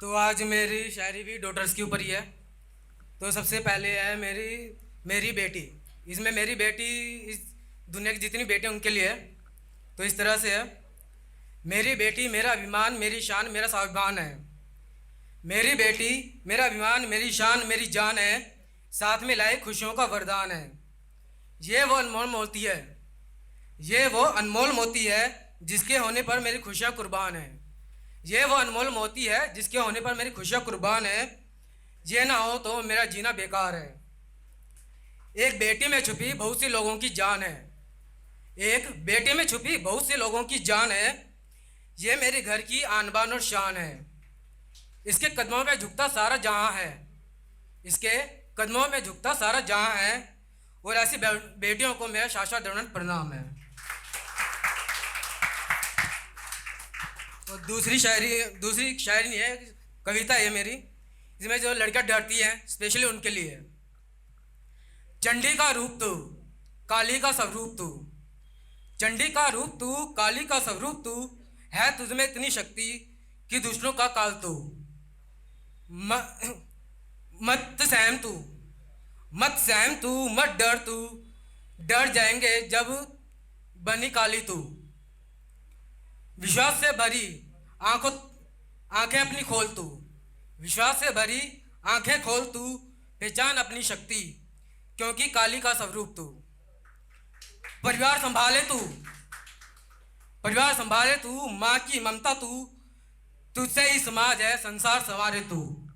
तो आज मेरी शायरी भी डॉटर्स के ऊपर ही है। तो सबसे पहले है मेरी मेरी बेटी। इसमें मेरी बेटी इस दुनिया की जितनी बेटी उनके लिए है। तो इस तरह से है। मेरी बेटी मेरा अभिमान मेरी शान मेरा स्वाभिमान है। मेरी बेटी मेरा अभिमान मेरी शान मेरी जान है। साथ में लाए खुशियों का वरदान है। ये वो अनमोल मोती है। ये वो अनमोल मोती है जिसके होने पर मेरी खुशियाँ कुर्बान है। ये वो अनमोल मोती है जिसके होने पर मेरी खुशियाँ कुर्बान है। ये ना हो तो मेरा जीना बेकार है। एक बेटी में छुपी बहुत सी लोगों की जान है। एक बेटी में छुपी बहुत से लोगों की जान है। ये मेरे घर की आन बान और शान है। इसके कदमों में झुकता सारा जहां है। इसके कदमों में झुकता सारा जहां है। और ऐसी बेटियों को मेरा शाश्वत दंडवत प्रणाम है। और दूसरी शायरी नहीं है, कविता है मेरी। इसमें जो लड़कियां डरती हैं स्पेशली उनके लिए। चंडी का रूप तू काली का स्वरूप तू। चंडी का रूप तू काली का स्वरूप तू। है तुझमें इतनी शक्ति कि दुष्टों का काल तू। मत सहम तू मत सहम तू मत डर तू। डर जाएंगे जब बनी काली तू। विश्वास से भरी आंखें अपनी खोल तू। विश्वास से भरी आंखें खोल तू। पहचान अपनी शक्ति क्योंकि काली का स्वरूप तू। परिवार संभाले तू परिवार संभाले तू। माँ की ममता तू। तुझसे ही समाज है संसार संवारे तू।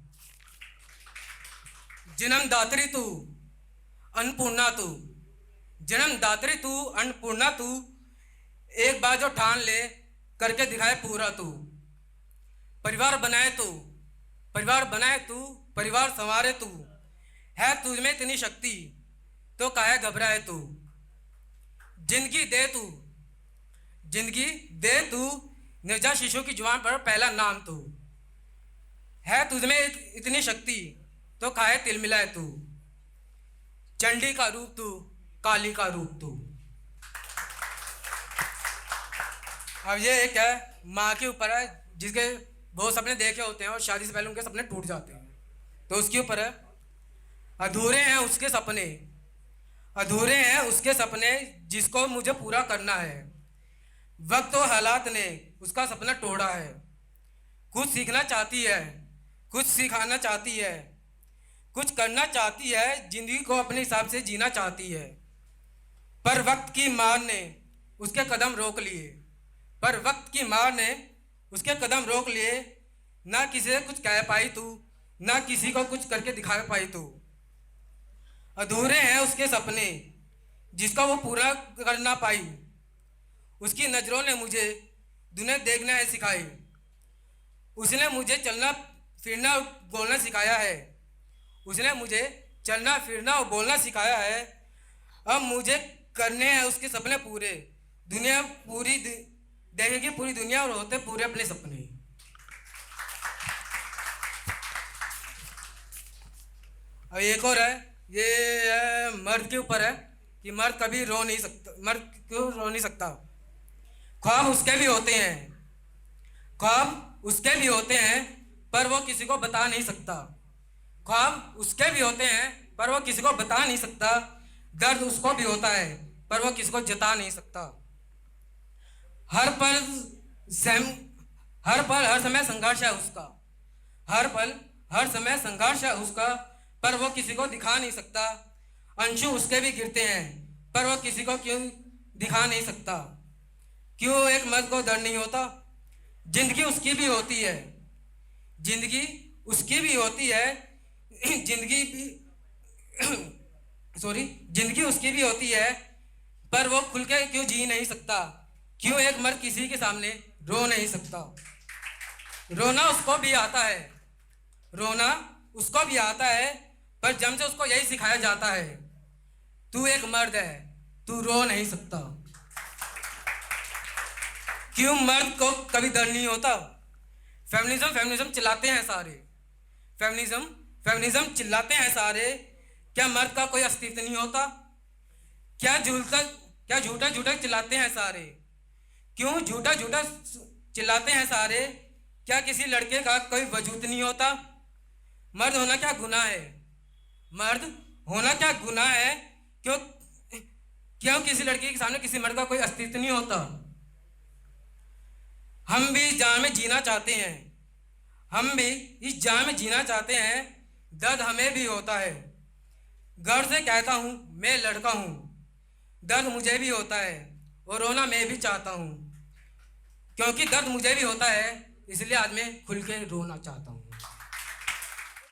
जन्मदात्री तू अन्नपूर्णा तू। जन्मदात्री तू अन्नपूर्णा तू। एक बार जो ठान ले करके दिखाए पूरा तू। परिवार बनाए तू परिवार संवारे तू। है तुझमें इतनी शक्ति तो काहे घबराए तू। जिंदगी दे तू। निर्जा शिशु की जुबान पर पहला नाम तू। है तुझमें इतनी शक्ति तो काहे तिल मिलाए तू। चंडी का रूप तू काली का रूप तू। अब ये एक है माँ के ऊपर है जिसके बहुत सपने देखे होते हैं और शादी से पहले उनके सपने टूट जाते हैं। तो उसके ऊपर है। अधूरे हैं उसके सपने जिसको मुझे पूरा करना है। वक्त और हालात ने उसका सपना तोड़ा है। कुछ सीखना चाहती है कुछ सिखाना चाहती है। कुछ करना चाहती है जिंदगी को अपने हिसाब से जीना चाहती है। पर वक्त की मार ने उसके कदम रोक लिए। ना किसी से कुछ कह पाई तू ना किसी को कुछ करके दिखा पाई तू। अधूरे हैं उसके सपने जिसका वो पूरा कर ना पाई। उसकी नज़रों ने मुझे दुनिया देखना है सिखाई। उसने मुझे चलना फिरना बोलना सिखाया है। उसने मुझे चलना फिरना और बोलना सिखाया है। अब मुझे करने हैं उसके सपने पूरे। दुनिया पूरी देखेगी पूरी दुनिया और होते पूरे अपने सपने। और एक और है, ये है मर्द के ऊपर है कि मर्द कभी रो नहीं सकता। मर्द क्यों रो नहीं सकता। ख्वाब उसके भी होते हैं पर वो किसी को बता नहीं सकता। ख्वाब उसके भी होते हैं पर वो किसी को बता नहीं सकता। दर्द उसको भी होता है पर वो किसी को जता नहीं सकता। हर समय संघर्ष है उसका। हर पल हर समय संघर्ष है उसका पर वो किसी को दिखा नहीं सकता। अंशु उसके भी गिरते हैं पर वो किसी को क्यों दिखा नहीं सकता। क्यों एक मर्द को डर नहीं होता। जिंदगी उसकी भी होती है जिंदगी उसकी भी होती है पर वो खुल के क्यों जी नहीं सकता। क्यों एक मर्द किसी के सामने रो नहीं सकता। रोना उसको भी आता है पर जम से उसको यही सिखाया जाता है तू एक मर्द है तू रो नहीं सकता। क्यों मर्द को कभी डर नहीं होता। फेमिनिज्म चिल्लाते हैं सारे। फेमिनिज्म चिल्लाते हैं सारे। क्या मर्द का कोई अस्तित्व नहीं होता। क्या झूठा चिल्लाते हैं सारे। क्यों झूठा चिल्लाते हैं सारे। क्या किसी लड़के का कोई वजूद नहीं होता? मर्द होना क्या गुनाह है? मर्द होना क्या गुनाह है? क्यों क्यों किसी लड़की के सामने किसी मर्द का कोई अस्तित्व नहीं होता? हम भी इस जान में जीना चाहते हैं, हम भी इस जान में जीना चाहते हैं, दर्द हमें भी होता है। गर्व से कहता हूँ मैं लड़का हूँ, दर्द मुझे भी होता है और रोना मैं भी चाहता हूँ। क्योंकि दर्द मुझे भी होता है, इसलिए आज मैं खुल के रोना चाहता हूँ।